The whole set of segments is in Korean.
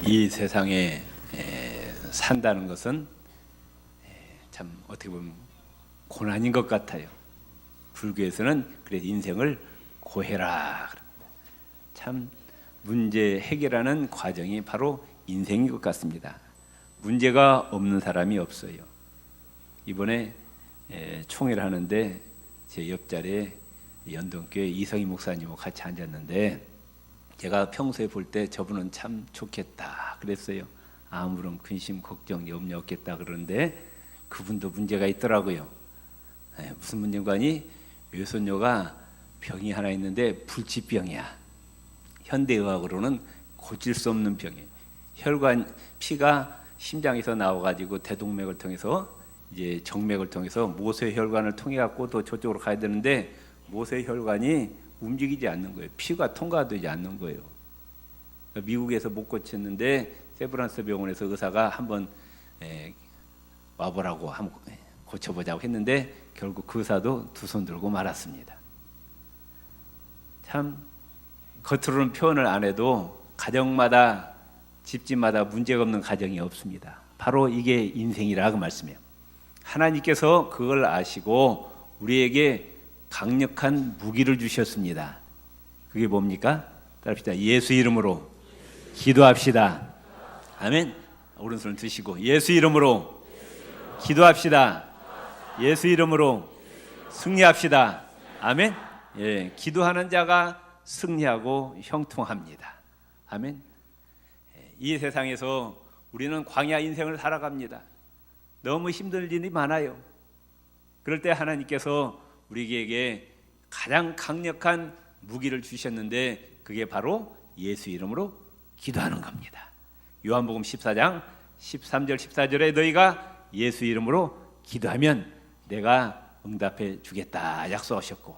이 세상에 산다는 것은 참 어떻게 보면 고난인 것 같아요. 불교에서는 그래서 인생을 고해라. 참 문제 해결하는 과정이 바로 인생인 것 같습니다. 문제가 없는 사람이 없어요. 이번에 총회를 하는데 제 옆자리에 연동교회 이성희 목사님하고 같이 앉았는데 제가 평소에 볼 때 저분은 참 좋겠다 그랬어요. 아무런 근심, 걱정, 염려 없겠다 그러는데 그분도 문제가 있더라고요. 무슨 문제가니 외손녀가 병이 하나 있는데 불치병이야. 현대의학으로는 고칠 수 없는 병이에요. 혈관 피가 심장에서 나와가지고 대동맥을 통해서 이제 정맥을 통해서 모세혈관을 통해 갖고 또 저쪽으로 가야 되는데 모세혈관이 움직이지 않는 거예요. 피가 통과되지 않는 거예요. 미국에서 못 고쳤는데 세브란스 병원에서 의사가 한번 와보라고 한번 고쳐보자고 했는데 결국 그 의사도 두 손 들고 말았습니다. 참 겉으로는 표현을 안 해도 가정마다 집집마다 문제가 없는 가정이 없습니다. 바로 이게 인생이라 그 말씀이에요. 하나님께서 그걸 아시고 우리에게 강력한 무기를 주셨습니다. 그게 뭡니까? 따라합시다. 예수 이름으로 기도합시다. 아멘. 오른손을 드시고 예수 이름으로 기도합시다. 예수 이름으로 승리합시다. 아멘. 예, 기도하는 자가 승리하고 형통합니다. 아멘. 이 세상에서 우리는 광야 인생을 살아갑니다. 너무 힘들 일이 많아요. 그럴 때 하나님께서 우리에게 가장 강력한 무기를 주셨는데 그게 바로 예수 이름으로 기도하는 겁니다. 요한복음 14장 13절 14절에 너희가 예수 이름으로 기도하면 내가 응답해 주겠다 약속하셨고,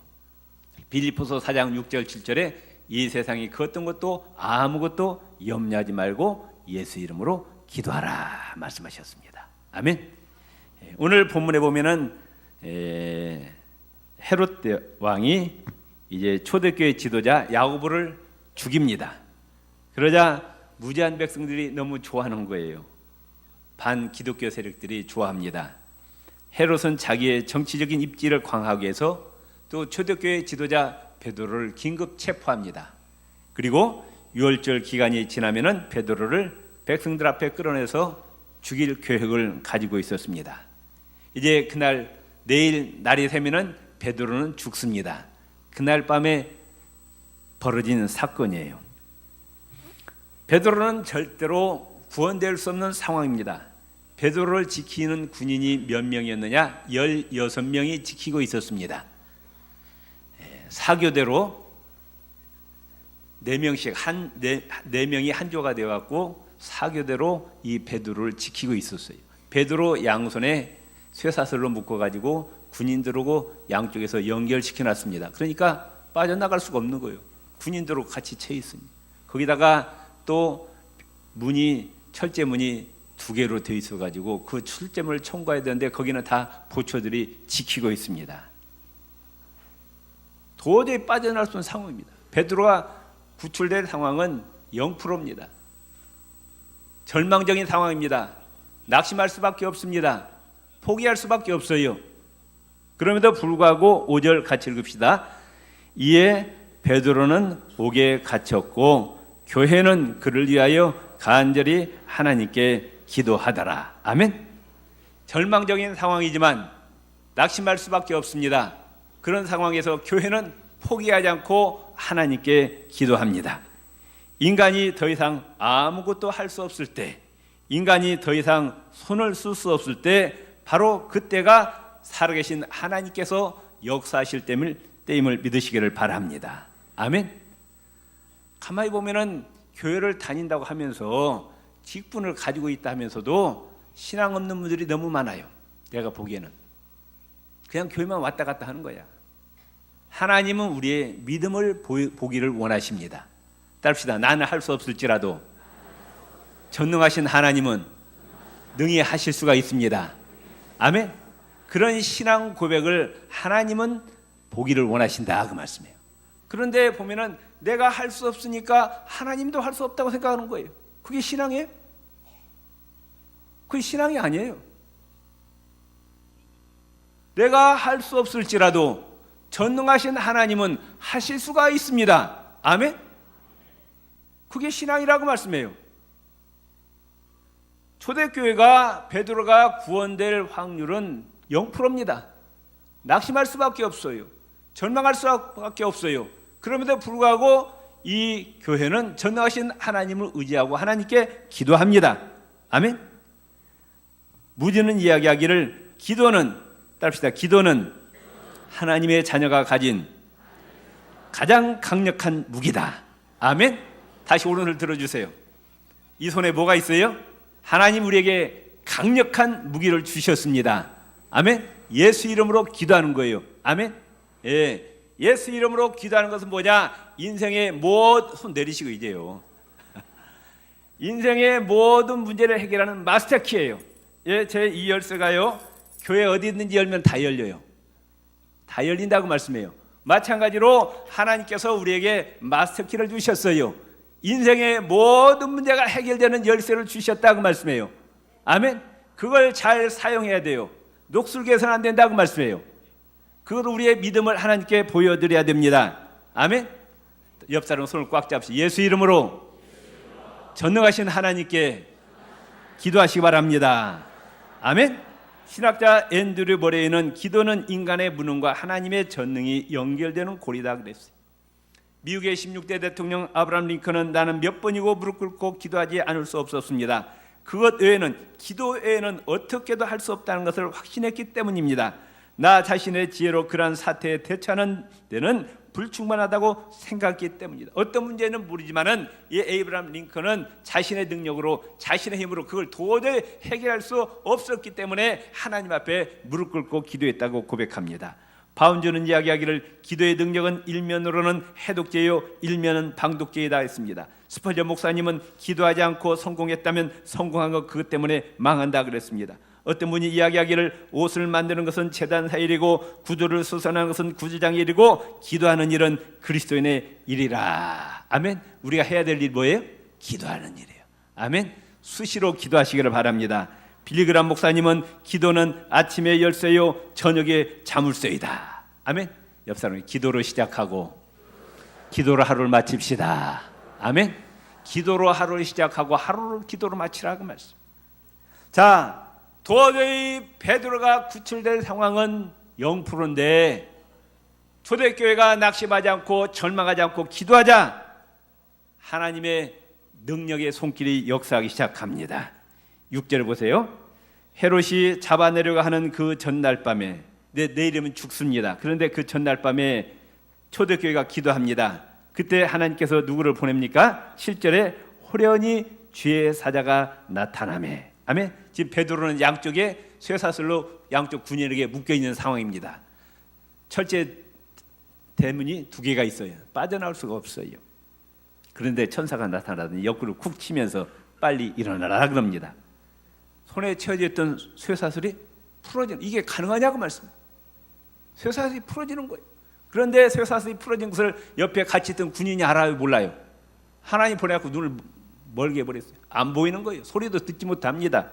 빌립보서 4장 6절 7절에 이 세상이 그 어떤 것도 아무것도 염려하지 말고 예수 이름으로 기도하라 말씀하셨습니다. 아멘. 오늘 본문에 보면은 헤롯 왕이 이제 초대교회 지도자 야고보를 죽입니다. 그러자 무지한 백성들이 너무 좋아하는 거예요. 반기독교 세력들이 좋아합니다. 헤롯은 자기의 정치적인 입지를 강화하기 위해서 또 초대교회 지도자 베드로를 긴급 체포합니다. 그리고 유월절 기간이 지나면은 베드로를 백성들 앞에 끌어내서 죽일 계획을 가지고 있었습니다. 이제 그날 내일 날이 새면은 베드로는 죽습니다. 그날 밤에 벌어진 사건이에요. 베드로는 절대로 구원될 수 없는 상황입니다. 베드로를 지키는 군인이 몇 명이었느냐? 16명이 지키고 있었습니다. 사교대로 4명씩 네 명이 한 조가 되어 갖고 사교대로 이 베드로를 지키고 있었어요. 베드로 양손에 쇠사슬로 묶어 가지고 군인들하고 양쪽에서 연결시켜 놨습니다. 그러니까 빠져나갈 수가 없는 거예요. 군인들하고 같이 채 있으니. 거기다가 또 문이 철제문이 2개로 되어 있어 가지고 그 철제문을 통과해야 되는데 거기는 다 보초들이 지키고 있습니다. 도저히 빠져나갈 수 없는 상황입니다. 베드로가 구출될 상황은 0%입니다. 절망적인 상황입니다. 낙심할 수밖에 없습니다. 포기할 수밖에 없어요. 그럼에도 불구하고 5절 같이 읽읍시다. 이에 베드로는 옥에 갇혔고 교회는 그를 위하여 간절히 하나님께 기도하더라. 아멘. 절망적인 상황이지만 낙심할 수밖에 없습니다. 그런 상황에서 교회는 포기하지 않고 하나님께 기도합니다. 인간이 더 이상 아무것도 할 수 없을 때, 인간이 더 이상 손을 쓸 수 없을 때 바로 그때가 살아계신 하나님께서 역사하실 때임을 믿으시기를 바랍니다. 아멘. 가만히 보면은 교회를 다닌다고 하면서 직분을 가지고 있다 하면서도 신앙 없는 분들이 너무 많아요. 내가 보기에는 그냥 교회만 왔다 갔다 하는 거야. 하나님은 우리의 믿음을 보기를 원하십니다. 따릅시다. 나는 할 수 없을지라도 전능하신 하나님은 능히 하실 수가 있습니다. 아멘. 그런 신앙 고백을 하나님은 보기를 원하신다 그 말씀이에요. 그런데 보면은 내가 할 수 없으니까 하나님도 할 수 없다고 생각하는 거예요. 그게 신앙이에요? 그게 신앙이 아니에요. 내가 할 수 없을지라도 전능하신 하나님은 하실 수가 있습니다. 아멘? 그게 신앙이라고 말씀해요. 초대교회가 베드로가 구원될 확률은 0%입니다. 낙심할 수밖에 없어요. 절망할 수밖에 없어요. 그럼에도 불구하고 이 교회는 전능하신 하나님을 의지하고 하나님께 기도합니다. 아멘? 무지는 이야기하기를 기도는 따릅시다. 기도는 하나님의 자녀가 가진 가장 강력한 무기다. 아멘? 다시 오른손을 들어주세요. 이 손에 뭐가 있어요? 하나님 우리에게 강력한 무기를 주셨습니다. 아멘? 예수 이름으로 기도하는 거예요. 아멘? 예. 예수 이름으로 기도하는 것은 뭐냐? 인생의 손 내리시고 이제요. 인생의 모든 문제를 해결하는 마스터키예요. 예, 제 이 열쇠가요. 교회 어디 있는지 열면 다 열려요. 다 열린다고 말씀해요. 마찬가지로 하나님께서 우리에게 마스터키를 주셨어요. 인생의 모든 문제가 해결되는 열쇠를 주셨다고 말씀해요. 아멘. 그걸 잘 사용해야 돼요. 녹슬게서는 안 된다고 말씀해요. 그걸 우리의 믿음을 하나님께 보여드려야 됩니다. 아멘. 옆 사람 손을 꽉 잡으시고 예수 이름으로 전능하신 하나님께 기도하시기 바랍니다. 아멘. 신학자 앤드류 머레이는 기도는 인간의 무능과 하나님의 전능이 연결되는 고리다 그랬어요. 미국의 16대 대통령 아브라함 링컨은 나는 몇 번이고 무릎 꿇고 기도하지 않을 수 없었습니다. 그것 외에는 기도 외에는 어떻게도 할 수 없다는 것을 확신했기 때문입니다. 나 자신의 지혜로 그러한 사태에 대처하는 데는 불충분하다고 생각했기 때문입니다. 어떤 문제는 모르지만은 이 에이브라함 링컨은 자신의 능력으로 자신의 힘으로 그걸 도저히 해결할 수 없었기 때문에 하나님 앞에 무릎 꿇고 기도했다고 고백합니다. 바운즈는 이야기하기를 기도의 능력은 일면으로는 해독제요 일면은 방독제이다 했습니다. 스펄전 목사님은 기도하지 않고 성공했다면 성공한 것 그것 때문에 망한다 그랬습니다. 어떤 분이 이야기하기를 옷을 만드는 것은 제단사 일이고 구두를 수선하는 것은 구주장의 일이고 기도하는 일은 그리스도인의 일이라. 아멘. 우리가 해야 될 일 뭐예요? 기도하는 일이에요. 아멘. 수시로 기도하시기를 바랍니다. 빌리그람 목사님은 기도는 아침의 열쇠요 저녁의 자물쇠이다. 아멘. 옆 사람이 기도로 시작하고 기도로 하루를 마칩시다. 아멘. 기도로 하루를 시작하고 하루를 기도로 마치라고 말씀. 자, 도저히 베드로가 구출될 상황은 0%인데 초대교회가 낙심하지 않고 절망하지 않고 기도하자 하나님의 능력의 손길이 역사하기 시작합니다. 6절 보세요. 헤롯이 잡아내려고 하는 그 전날 밤에 내일이면 죽습니다. 그런데 그 전날 밤에 초대교회가 기도합니다. 그때 하나님께서 누구를 보냅니까? 7절에 호련히 주의 사자가 나타나매. 아멘. 지금 베드로는 양쪽에 쇠사슬로 양쪽 군인에게 묶여있는 상황입니다. 철제 대문이 2개가 있어요. 빠져나올 수가 없어요. 그런데 천사가 나타나더니 옆구리를 쿡 치면서 빨리 일어나라 그럽니다. 손에 채워져 있던 쇠사슬이 풀어지는, 이게 가능하냐고 말씀해요. 쇠사슬이 풀어지는 거예요. 그런데 쇠사슬이 풀어진 것을 옆에 같이 있던 군인이 알아요, 몰라요? 하나님 보내갖고 눈을 멀게 해버렸어요. 안 보이는 거예요. 소리도 듣지 못합니다.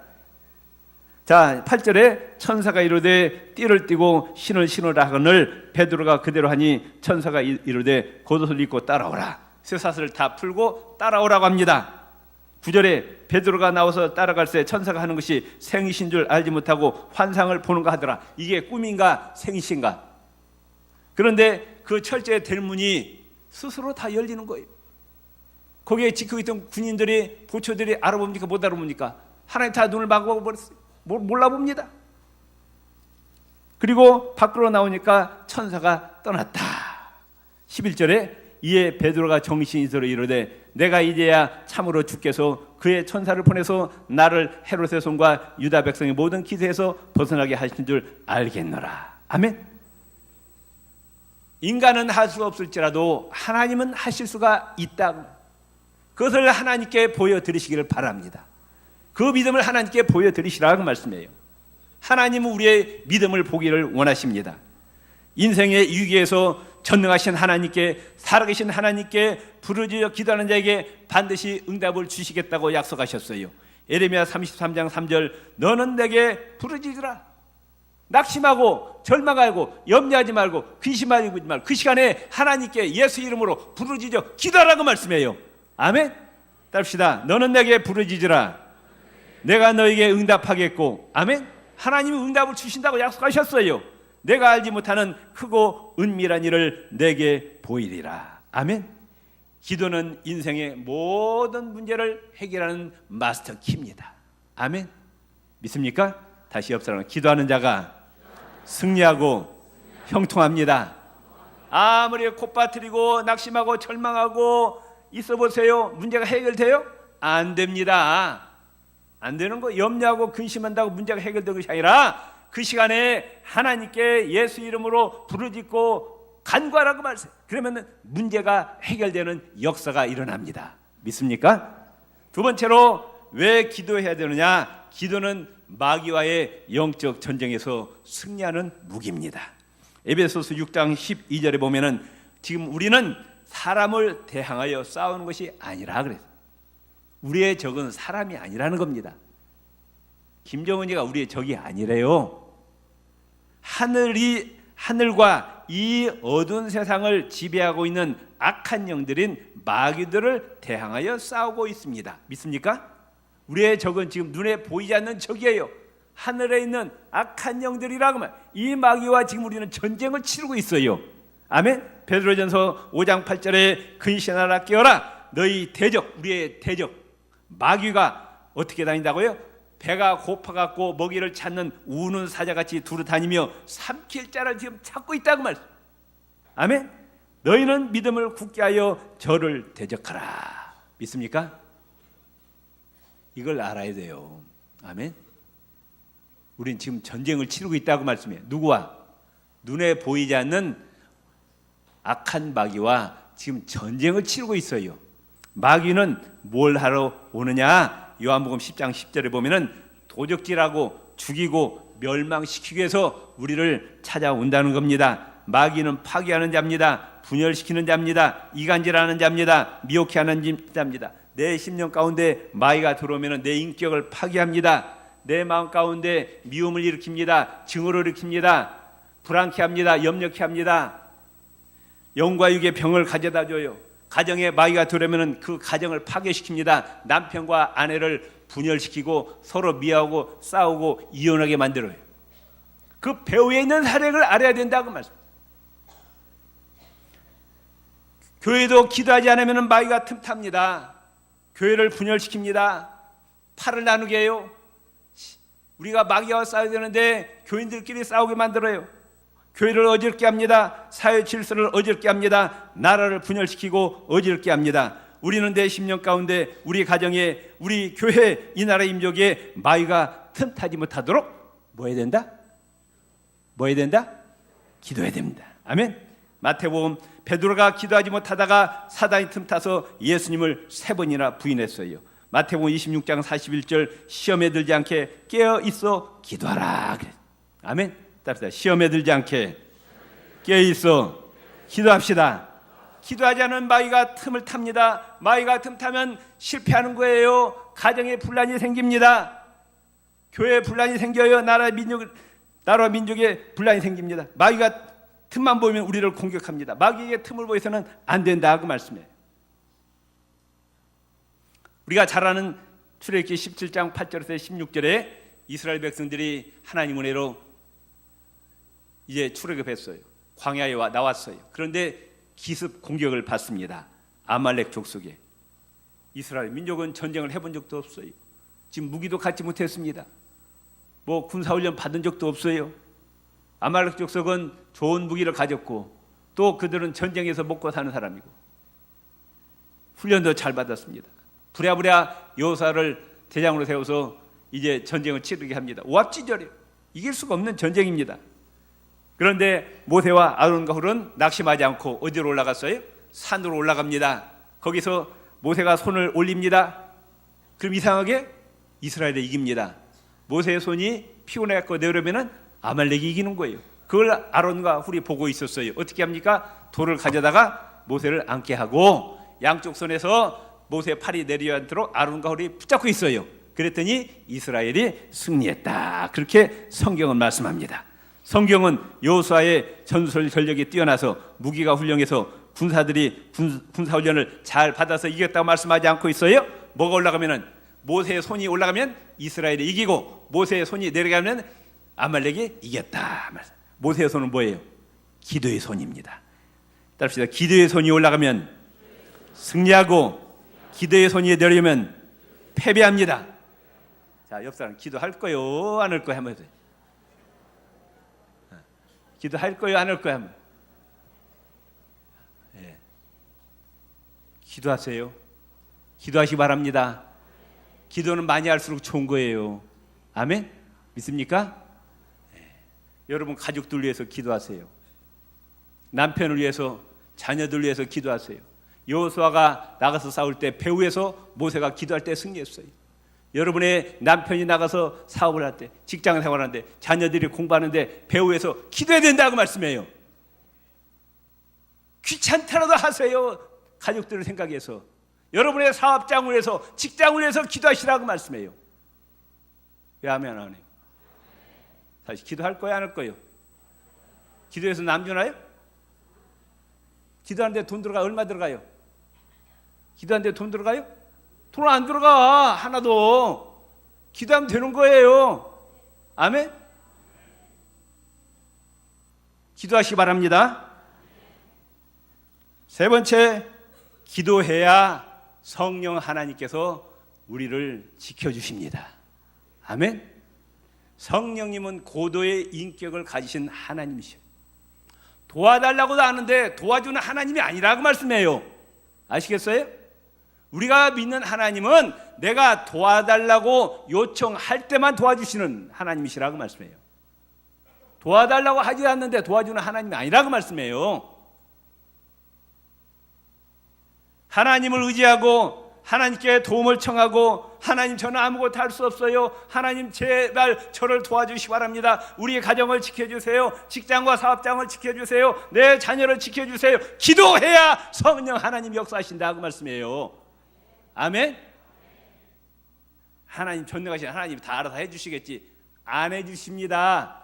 자, 8절에 천사가 이르되 띠를 띠고 신을 신으라 하거늘 베드로가 그대로 하니 천사가 이르되 겉옷을 입고 따라오라. 쇠사슬을 다 풀고 따라오라고 합니다. 9절에 베드로가 나와서 따라갈새 천사가 하는 것이 생이신 줄 알지 못하고 환상을 보는가 하더라. 이게 꿈인가 생이신가? 그런데 그 철제 대문이 스스로 다 열리는 거예요. 거기에 지키고 있던 군인들이 보초들이 알아봅니까? 못 알아봅니까? 하나님 다 눈을 막아버렸어요. 몰라봅니다. 그리고 밖으로 나오니까 천사가 떠났다. 11절에 이에 베드로가 정신이 들어 이르되 내가 이제야 참으로 주께서 그의 천사를 보내서 나를 헤롯의 손과 유다 백성의 모든 기세에서 벗어나게 하신 줄 알겠노라. 아멘. 인간은 할 수 없을지라도 하나님은 하실 수가 있다. 그것을 하나님께 보여드리시기를 바랍니다. 그 믿음을 하나님께 보여드리시라고 말씀해요. 하나님은 우리의 믿음을 보기를 원하십니다. 인생의 위기에서 전능하신 하나님께, 살아계신 하나님께 부르짖어 기도하는 자에게 반드시 응답을 주시겠다고 약속하셨어요. 예레미야 33장 3절, 너는 내게 부르짖으라. 낙심하고 절망하고 염려하지 말고 근심하지 말고 그 시간에 하나님께 예수 이름으로 부르짖어 기도하라고 말씀해요. 아멘. 따릅시다. 너는 내게 부르짖으라. 내가 너에게 응답하겠고. 아멘. 하나님이 응답을 주신다고 약속하셨어요. 내가 알지 못하는 크고 은밀한 일을 내게 보이리라. 아멘. 기도는 인생의 모든 문제를 해결하는 마스터 키입니다. 아멘. 믿습니까? 다시 옆 사람은 기도하는 자가 승리하고 형통합니다. 아무리 콧바트리고 낙심하고 절망하고 있어 보세요. 문제가 해결돼요? 안 됩니다. 안 되는 거, 염려하고 근심한다고 문제가 해결되는 것이 아니라 그 시간에 하나님께 예수 이름으로 부르짖고 간구하라고 말씀해요. 그러면 문제가 해결되는 역사가 일어납니다. 믿습니까? 두 번째로 왜 기도해야 되느냐? 기도는 마귀와의 영적 전쟁에서 승리하는 무기입니다. 에베소서 6장 12절에 보면은 지금 우리는 사람을 대항하여 싸우는 것이 아니라 그랬어요. 우리의 적은 사람이 아니라는 겁니다. 김정은이가 우리의 적이 아니래요. 하늘과 이 어두운 세상을 지배하고 있는 악한 영들인 마귀들을 대항하여 싸우고 있습니다. 믿습니까? 우리의 적은 지금 눈에 보이지 않는 적이에요. 하늘에 있는 악한 영들이라고 말. 이 마귀와 지금 우리는 전쟁을 치르고 있어요. 아멘. 베드로전서 5장 8절에 근신하라 깨어라. 너희 대적, 우리의 대적 마귀가 어떻게 다닌다고요? 배가 고파갖고 먹이를 찾는 우는 사자같이 두루 다니며 삼킬 자를 지금 찾고 있다고 말. 아멘. 너희는 믿음을 굳게 하여 저를 대적하라. 믿습니까? 이걸 알아야 돼요. 아멘. 우린 지금 전쟁을 치르고 있다고 말씀해요. 누구와? 눈에 보이지 않는 악한 마귀와 지금 전쟁을 치르고 있어요. 마귀는 뭘 하러 오느냐? 요한복음 10장 10절에 보면은 도적질하고 죽이고 멸망시키기 위해서 우리를 찾아온다는 겁니다. 마귀는 파괴하는 자입니다. 분열시키는 자입니다. 이간질하는 자입니다. 미혹해 하는 자입니다. 내 심령 가운데 마귀가 들어오면 내 인격을 파괴합니다. 내 마음 가운데 미움을 일으킵니다. 증오를 일으킵니다. 불안케 합니다. 염려케 합니다. 영과 육의 병을 가져다 줘요. 가정에 마귀가 들어오면 그 가정을 파괴시킵니다. 남편과 아내를 분열시키고 서로 미워하고 싸우고 이혼하게 만들어요. 그 배후에 있는 사력을 알아야 된다고 말씀. 교회도 기도하지 않으면 마귀가 틈탑니다. 교회를 분열시킵니다. 팔을 나누게 해요. 우리가 마귀와 싸워야 되는데 교인들끼리 싸우게 만들어요. 교회를 어지럽게 합니다. 사회 질서를 어지럽게 합니다. 나라를 분열시키고 어지럽게 합니다. 우리는 내 심령 가운데 우리 가정에 우리 교회 이 나라 민족에 마귀가 틈타지 못하도록 뭐 해야 된다? 뭐 해야 된다? 기도해야 됩니다. 아멘. 마태복음 베드로가 기도하지 못하다가 사단이 틈타서 예수님을 3번이나 부인했어요. 마태복음 26장 41절 시험에 들지 않게 깨어 있어 기도하라. 아멘. 답시다. 시험에 들지 않게 깨어 있어 기도합시다. 기도하지 않은 마귀가 틈을 탑니다. 마귀가 틈 타면 실패하는 거예요. 가정에 분란이 생깁니다. 교회에 분란이 생겨요. 나라와 민족에 분란이 생깁니다. 마귀가 틈만 보이면 우리를 공격합니다. 마귀에게 틈을 보여서는 안 된다 그 말씀이에요. 우리가 잘 아는 출애굽기 17장 8절에서 16절에 이스라엘 백성들이 하나님 은혜로 이제 출애굽했어요. 광야에 나왔어요. 그런데 기습 공격을 받습니다. 아말렉 족속에. 이스라엘 민족은 전쟁을 해본 적도 없어요. 지금 무기도 갖지 못했습니다. 뭐 군사훈련 받은 적도 없어요. 아말렉 족속은 좋은 무기를 가졌고 또 그들은 전쟁에서 먹고 사는 사람이고 훈련도 잘 받았습니다. 부랴부랴 여호사를 대장으로 세워서 이제 전쟁을 치르게 합니다. 오합지졸이에요. 이길 수가 없는 전쟁입니다. 그런데 모세와 아론과 훌은 낙심하지 않고 어디로 올라갔어요? 산으로 올라갑니다. 거기서 모세가 손을 올립니다. 그럼 이상하게 이스라엘이 이깁니다. 모세의 손이 피곤해갖고 내려오면 아말렉이 이기는 거예요. 그걸 아론과 훌이 보고 있었어요. 어떻게 합니까? 돌을 가져다가 모세를 앉게 하고 양쪽 손에서 모세의 팔이 내려앉도록 아론과 훌이 붙잡고 있어요. 그랬더니 이스라엘이 승리했다. 그렇게 성경은 말씀합니다. 성경은 여호수아의 전술 전력이 뛰어나서 무기가 훌륭해서 군사들이 군사훈련을 잘 받아서 이겼다고 말씀하지 않고 있어요. 뭐가 올라가면은 모세의 손이 올라가면 이스라엘이 이기고 모세의 손이 내려가면 아말렉이 이겼다. 모세의 손은 뭐예요? 기도의 손입니다. 따릅시다. 기도의 손이 올라가면 승리하고 기도의 손이 내려오면 패배합니다. 자, 옆 사람 기도할 거요, 안 할 거요 한번 해보세요. 기도할 거요, 안 할 거요 한번. 예. 기도하세요. 기도하시기 바랍니다. 기도는 많이 할수록 좋은 거예요. 아멘? 믿습니까? 예. 여러분 가족들 위해서 기도하세요. 남편을 위해서, 자녀들 위해서 기도하세요. 여호수아가 나가서 싸울 때 배후에서 모세가 기도할 때 승리했어요. 여러분의 남편이 나가서 사업을 할 때, 직장 생활하는데, 자녀들이 공부하는데 배후에서 기도해야 된다고 말씀해요. 귀찮더라도 하세요. 가족들을 생각해서. 여러분의 사업장을 위해서, 직장을 위해서 기도하시라고 말씀해요. 왜 아멘 안 해요? 다시 기도할 거야, 안 할 거예요? 기도해서 남 주나요? 기도하는데 돈 들어가, 얼마 들어가요? 기도하는데 돈 들어가요? 돈 안 들어가. 하나도. 기도하면 되는 거예요. 아멘? 기도하시기 바랍니다. 세 번째, 기도해야 성령 하나님께서 우리를 지켜주십니다. 아멘? 성령님은 고도의 인격을 가지신 하나님이시오. 도와달라고도 하는데 도와주는 하나님이 아니라고 말씀해요. 아시겠어요? 우리가 믿는 하나님은 내가 도와달라고 요청할 때만 도와주시는 하나님이시라고 말씀해요. 도와달라고 하지 않는데 도와주는 하나님이 아니라고 말씀해요. 하나님을 의지하고 하나님께 도움을 청하고 하나님 저는 아무것도 할 수 없어요. 하나님 제발 저를 도와주시기 바랍니다. 우리의 가정을 지켜주세요. 직장과 사업장을 지켜주세요. 내 자녀를 지켜주세요. 기도해야 성령 하나님 역사하신다고 말씀해요. 아멘? 하나님 전능하신 하나님 다 알아서 해주시겠지. 안 해주십니다.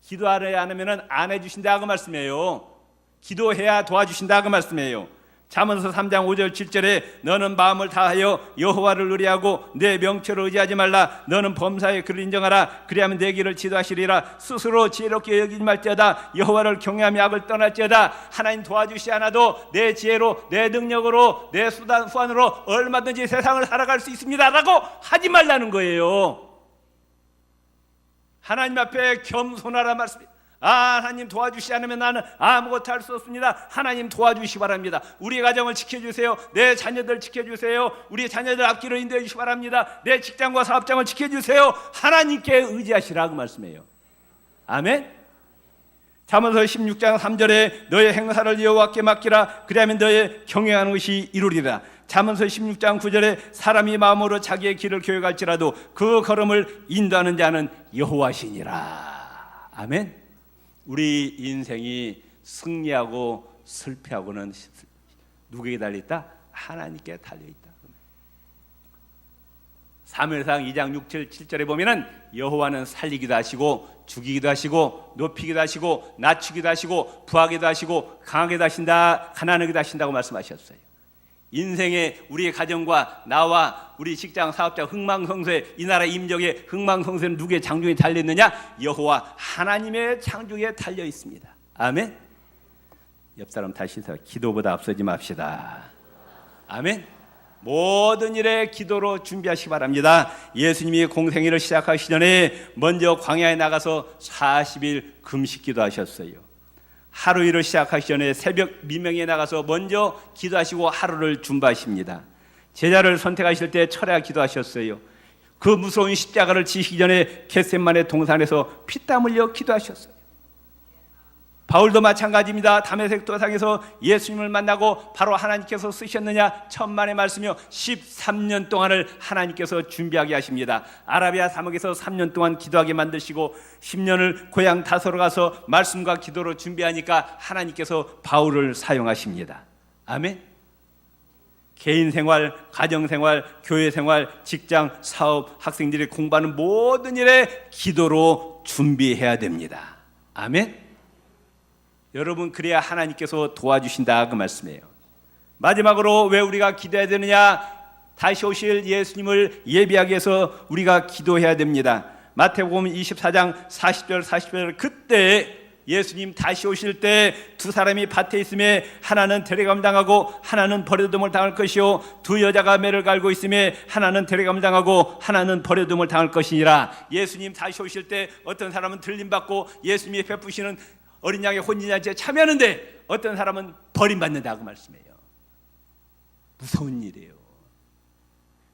기도하려 안 하면 안 해주신다고 말씀해요. 기도해야 도와주신다고 말씀해요. 잠언서 3장 5절 7절에 너는 마음을 다하여 여호와를 의뢰하고 내 명철을 의지하지 말라. 너는 범사에 그를 인정하라. 그리하면 내 길을 지도하시리라. 스스로 지혜롭게 여기지 말지어다. 여호와를 경외하며 악을 떠날지어다. 하나님 도와주시 않아도 내 지혜로, 내 능력으로, 내 수단으로 얼마든지 세상을 살아갈 수 있습니다 라고 하지 말라는 거예요. 하나님 앞에 겸손하라 말씀입니다. 하나님 도와주시지 않으면 나는 아무것도 할 수 없습니다. 하나님 도와주시기 바랍니다. 우리의 가정을 지켜주세요. 내 자녀들 지켜주세요. 우리 자녀들 앞길을 인도해 주시기 바랍니다. 내 직장과 사업장을 지켜주세요. 하나님께 의지하시라고 말씀해요. 아멘. 잠언서 16장 3절에 너의 행사를 여호와께 맡기라. 그리하면 너의 경영하는 것이 이루리라. 잠언서 16장 9절에 사람이 마음으로 자기의 길을 계획할지라도 그 걸음을 인도하는 자는 여호와시니라. 아멘. 우리 인생이 승리하고 실패하고는 누구에게 달려있다? 하나님께 달려있다. 사무엘상 2장 6, 7절에 보면은 여호와는 살리기도 하시고 죽이기도 하시고 높이기도 하시고 낮추기도 하시고 부하기도 하시고 강하게도 하신다, 가난하게도 하신다고 말씀하셨어요. 인생의 우리의 가정과 나와 우리 직장 사업자 흥망성쇠, 이 나라 임적의 흥망성쇠는 누구의 창조에 달려있느냐? 여호와 하나님의 창조에 달려 있습니다. 아멘. 옆 사람 다시 인사. 기도보다 앞서지 맙시다. 아멘. 모든 일에 기도로 준비하시기 바랍니다. 예수님이 공생애를 시작하시기 전에 먼저 광야에 나가서 40일 금식 기도하셨어요. 하루 일을 시작하기 전에 새벽 미명에 나가서 먼저 기도하시고 하루를 준비하십니다. 제자를 선택하실 때 철야 기도하셨어요. 그 무서운 십자가를 지시기 전에 겟세마네 동산에서 피땀 흘려 기도하셨어요. 바울도 마찬가지입니다. 다메섹 도상에서 예수님을 만나고 바로 하나님께서 쓰셨느냐? 천만의 말씀이요 13년 동안을 하나님께서 준비하게 하십니다. 아라비아 사막에서 3년 동안 기도하게 만드시고 10년을 고향 다소로 가서 말씀과 기도로 준비하니까 하나님께서 바울을 사용하십니다. 아멘. 개인 생활, 가정 생활, 교회 생활, 직장, 사업, 학생들이 공부하는 모든 일에 기도로 준비해야 됩니다. 아멘. 여러분, 그래야 하나님께서 도와주신다 그 말씀이에요. 마지막으로 왜 우리가 기도해야 되느냐? 다시 오실 예수님을 예비하기 위해서 우리가 기도해야 됩니다. 마태복음 24장 40절 41절, 그때 예수님 다시 오실 때 두 사람이 밭에 있음에 하나는 데려감 당하고 하나는 버려둠을 당할 것이요 두 여자가 매를 갈고 있음에 하나는 데려감 당하고 하나는 버려둠을 당할 것이니라. 예수님 다시 오실 때 어떤 사람은 들림받고 예수님이 베푸시는 어린 양의 혼인잔치에 참여하는데 어떤 사람은 버림받는다고 말씀해요. 무서운 일이에요.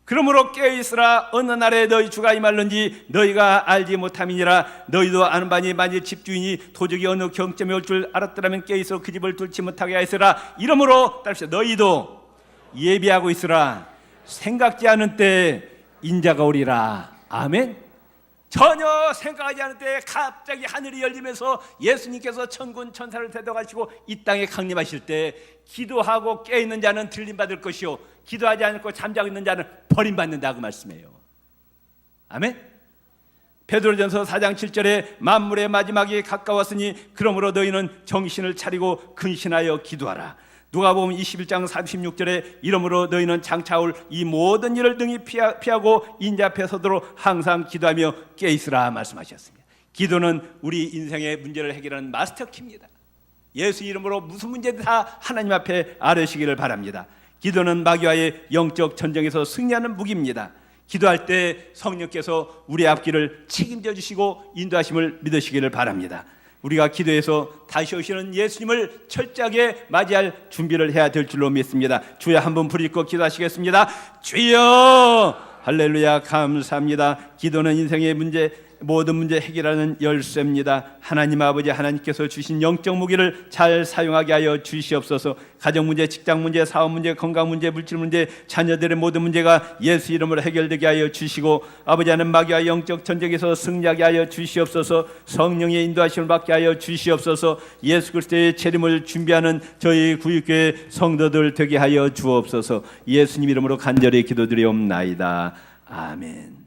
그러므로 깨어있으라. 어느 날에 너희 주가 임할는지 너희가 알지 못함이니라. 너희도 아는 바니 만일 집주인이 도적이 어느 경점에 올 줄 알았더라면 깨어있어 그 집을 뚫지 못하게 하였으라. 이러므로 따릅시다. 너희도 예비하고 있으라. 생각지 않은 때 인자가 오리라. 아멘. 전혀 생각하지 않을 때 갑자기 하늘이 열리면서 예수님께서 천군 천사를 대동하시고 이 땅에 강림하실 때 기도하고 깨어있는 자는 들림받을 것이요 기도하지 않고 잠자고 있는 자는 버림받는다고 말씀해요. 아멘. 베드로전서 4장 7절에 만물의 마지막이 가까웠으니 그러므로 너희는 정신을 차리고 근신하여 기도하라. 누가복음 21장 36절에 이러므로 너희는 장차 올 이 모든 일을 등이 피하고 인자 앞에 서도록 항상 기도하며 깨있으라 말씀하셨습니다. 기도는 우리 인생의 문제를 해결하는 마스터키입니다. 예수 이름으로 무슨 문제든 다 하나님 앞에 아뢰시기를 바랍니다. 기도는 마귀와의 영적 전쟁에서 승리하는 무기입니다. 기도할 때 성령께서 우리의 앞길을 책임져 주시고 인도하심을 믿으시기를 바랍니다. 우리가 기도해서 다시 오시는 예수님을 철저하게 맞이할 준비를 해야 될 줄로 믿습니다. 주여 한번 부르짖고 기도하시겠습니다. 주여 할렐루야. 감사합니다. 기도는 인생의 모든 문제 해결하는 열쇠입니다. 하나님 아버지, 하나님께서 주신 영적 무기를 잘 사용하게 하여 주시옵소서. 가정 문제, 직장 문제, 사업 문제, 건강 문제, 물질 문제, 자녀들의 모든 문제가 예수 이름으로 해결되게 하여 주시고, 아버지 하나님 마귀와 영적 전쟁에서 승리하게 하여 주시옵소서. 성령의 인도하심을 받게 하여 주시옵소서. 예수 그리스도의 재림을 준비하는 저희 구육교회 성도들 되게 하여 주옵소서. 예수님 이름으로 간절히 기도드리옵나이다. 아멘.